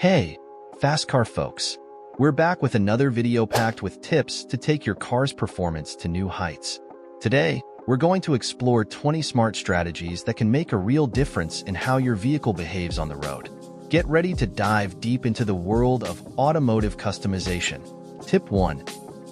Hey, FastCar folks. We're back with another video packed with tips to take your car's performance to new heights. Today, we're going to explore 20 smart strategies that can make a real difference in how your vehicle behaves on the road. Get ready to dive deep into the world of automotive customization. Tip 1.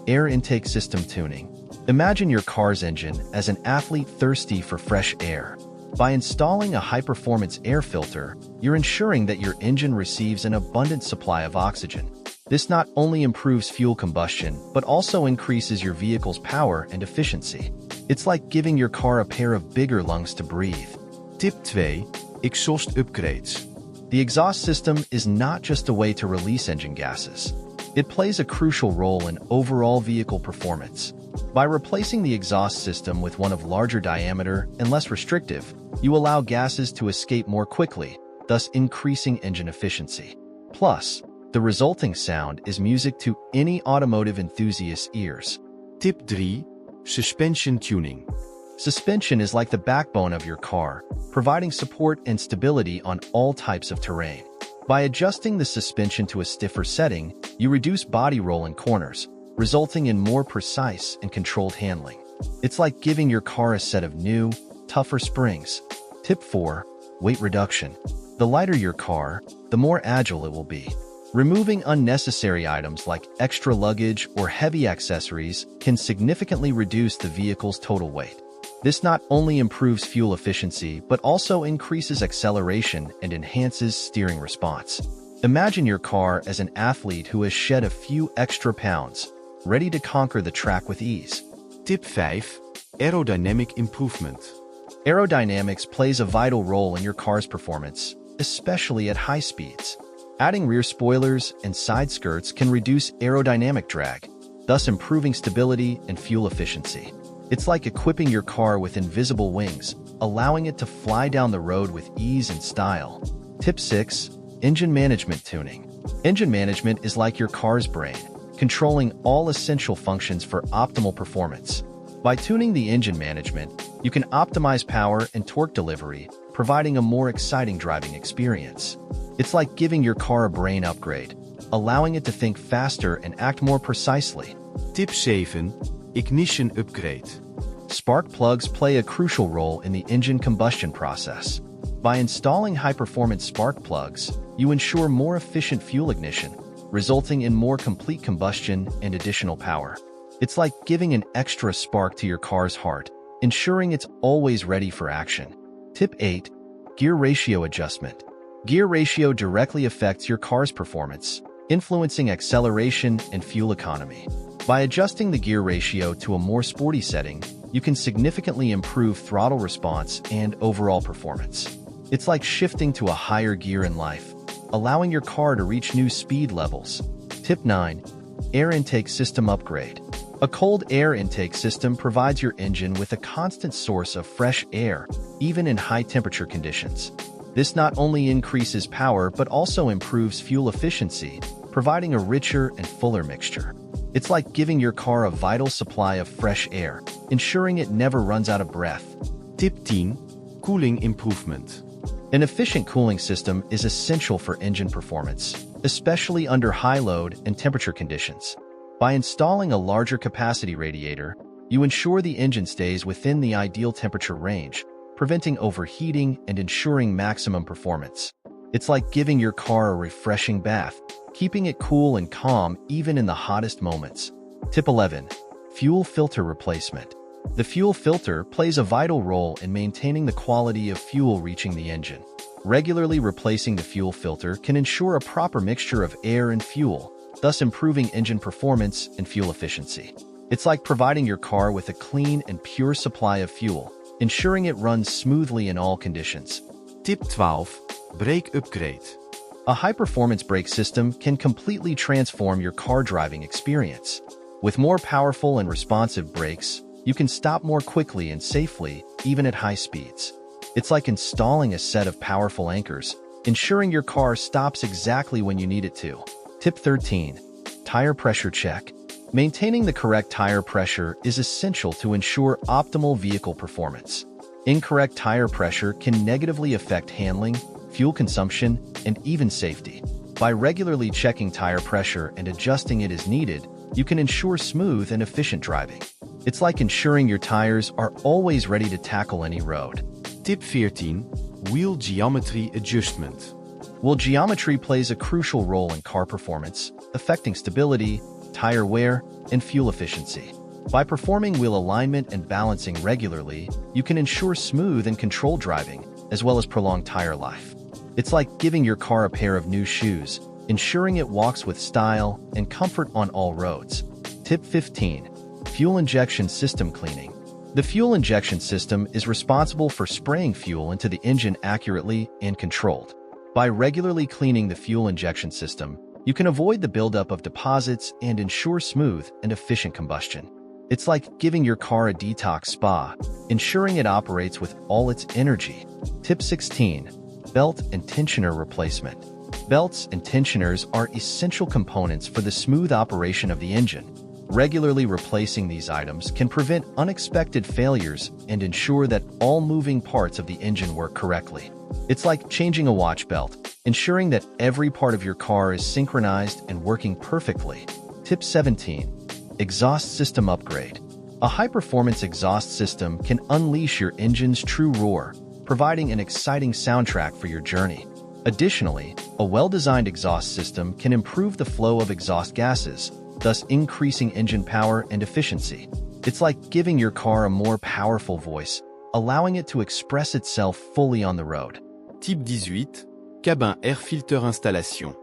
Air intake system tuning. Imagine your car's engine as an athlete thirsty for fresh air. By installing a high-performance air filter, you're ensuring that your engine receives an abundant supply of oxygen. This not only improves fuel combustion, but also increases your vehicle's power and efficiency. It's like giving your car a pair of bigger lungs to breathe. Tip 2. Exhaust upgrades. The exhaust system is not just a way to release engine gases. It plays a crucial role in overall vehicle performance. By replacing the exhaust system with one of larger diameter and less restrictive, you allow gases to escape more quickly, thus increasing engine efficiency. Plus, the resulting sound is music to any automotive enthusiast's ears. Tip 3. Suspension tuning. Suspension is like the backbone of your car, providing support and stability on all types of terrain. By adjusting the suspension to a stiffer setting, you reduce body roll in corners, resulting in more precise and controlled handling. It's like giving your car a set of new, tougher springs. Tip 4. Weight reduction. The lighter your car, the more agile it will be. Removing unnecessary items like extra luggage or heavy accessories can significantly reduce the vehicle's total weight. This not only improves fuel efficiency, but also increases acceleration and enhances steering response. Imagine your car as an athlete who has shed a few extra pounds, ready to conquer the track with ease. Tip 5. Aerodynamic improvement. Aerodynamics plays a vital role in your car's performance, especially at high speeds. Adding rear spoilers and side skirts can reduce aerodynamic drag, thus improving stability and fuel efficiency. It's like equipping your car with invisible wings, allowing it to fly down the road with ease and style. Tip 6. Engine management tuning. Engine management is like your car's brain, controlling all essential functions for optimal performance. By tuning the engine management, you can optimize power and torque delivery, providing a more exciting driving experience. It's like giving your car a brain upgrade, allowing it to think faster and act more precisely. Tip 7. Ignition upgrade. Spark plugs play a crucial role in the engine combustion process. By installing high-performance spark plugs, you ensure more efficient fuel ignition, resulting in more complete combustion and additional power. It's like giving an extra spark to your car's heart, ensuring it's always ready for action. Tip 8. Gear ratio adjustment. Gear ratio directly affects your car's performance, influencing acceleration and fuel economy. By adjusting the gear ratio to a more sporty setting, you can significantly improve throttle response and overall performance. It's like shifting to a higher gear in life, allowing your car to reach new speed levels. Tip 9. Air intake system upgrade. A cold air intake system provides your engine with a constant source of fresh air, even in high-temperature conditions. This not only increases power but also improves fuel efficiency, providing a richer and fuller mixture. It's like giving your car a vital supply of fresh air, ensuring it never runs out of breath. Tip 10. Cooling improvement. An efficient cooling system is essential for engine performance, especially under high load and temperature conditions. By installing a larger capacity radiator, you ensure the engine stays within the ideal temperature range, preventing overheating and ensuring maximum performance. It's like giving your car a refreshing bath, keeping it cool and calm even in the hottest moments. Tip 11. Fuel filter replacement. The fuel filter plays a vital role in maintaining the quality of fuel reaching the engine. Regularly replacing the fuel filter can ensure a proper mixture of air and fuel, thus improving engine performance and fuel efficiency. It's like providing your car with a clean and pure supply of fuel, ensuring it runs smoothly in all conditions. Tip 12. Brake upgrade. A high-performance brake system can completely transform your car driving experience. With more powerful and responsive brakes, you can stop more quickly and safely, even at high speeds. It's like installing a set of powerful anchors, ensuring your car stops exactly when you need it to. Tip 13. Tire pressure check. Maintaining the correct tire pressure is essential to ensure optimal vehicle performance. Incorrect tire pressure can negatively affect handling, fuel consumption, and even safety. By regularly checking tire pressure and adjusting it as needed, you can ensure smooth and efficient driving. It's like ensuring your tires are always ready to tackle any road. Tip 14. Wheel geometry adjustment. Well, geometry plays a crucial role in car performance, affecting stability, tire wear, and fuel efficiency. By performing wheel alignment and balancing regularly, you can ensure smooth and controlled driving, as well as prolonged tire life. It's like giving your car a pair of new shoes, ensuring it walks with style and comfort on all roads. Tip 15. Fuel injection system cleaning. The fuel injection system is responsible for spraying fuel into the engine accurately and controlled. By regularly cleaning the fuel injection system, you can avoid the buildup of deposits and ensure smooth and efficient combustion. It's like giving your car a detox spa, ensuring it operates with all its energy. Tip 16. Belt and tensioner replacement. Belts and tensioners are essential components for the smooth operation of the engine. Regularly replacing these items can prevent unexpected failures and ensure that all moving parts of the engine work correctly. It's like changing a watch belt, ensuring that every part of your car is synchronized and working perfectly. Tip 17. Exhaust system upgrade. A high-performance exhaust system can unleash your engine's true roar, providing an exciting soundtrack for your journey. Additionally, a well-designed exhaust system can improve the flow of exhaust gases, thus increasing engine power and efficiency. It's like giving your car a more powerful voice, allowing it to express itself fully on the road. Tip 18. Cabin air filter installation.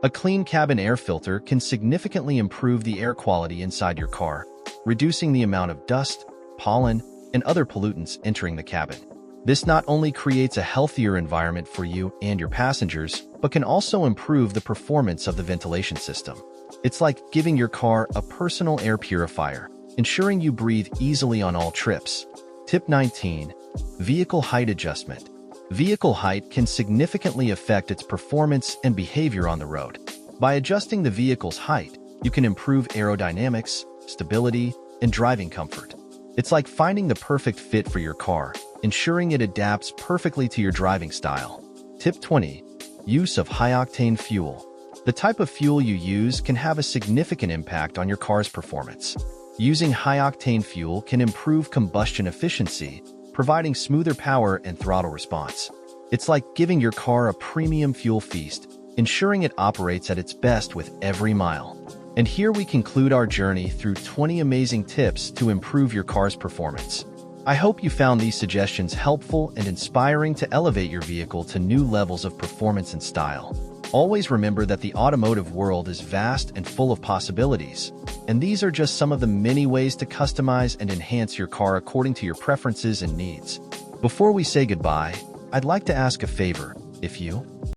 A clean cabin air filter can significantly improve the air quality inside your car, reducing the amount of dust, pollen, and other pollutants entering the cabin. This not only creates a healthier environment for you and your passengers, but can also improve the performance of the ventilation system. It's like giving your car a personal air purifier, ensuring you breathe easily on all trips. Tip 19. Vehicle height adjustment. Vehicle height can significantly affect its performance and behavior on the road. By adjusting the vehicle's height, you can improve aerodynamics, stability, and driving comfort. It's like finding the perfect fit for your car, ensuring it adapts perfectly to your driving style. Tip 20. Use of high-octane fuel. The type of fuel you use can have a significant impact on your car's performance. Using high-octane fuel can improve combustion efficiency, providing smoother power and throttle response. It's like giving your car a premium fuel feast, ensuring it operates at its best with every mile. And here we conclude our journey through 20 amazing tips to improve your car's performance. I hope you found these suggestions helpful and inspiring to elevate your vehicle to new levels of performance and style. Always remember that the automotive world is vast and full of possibilities, and these are just some of the many ways to customize and enhance your car according to your preferences and needs. Before we say goodbye, I'd like to ask a favor. If you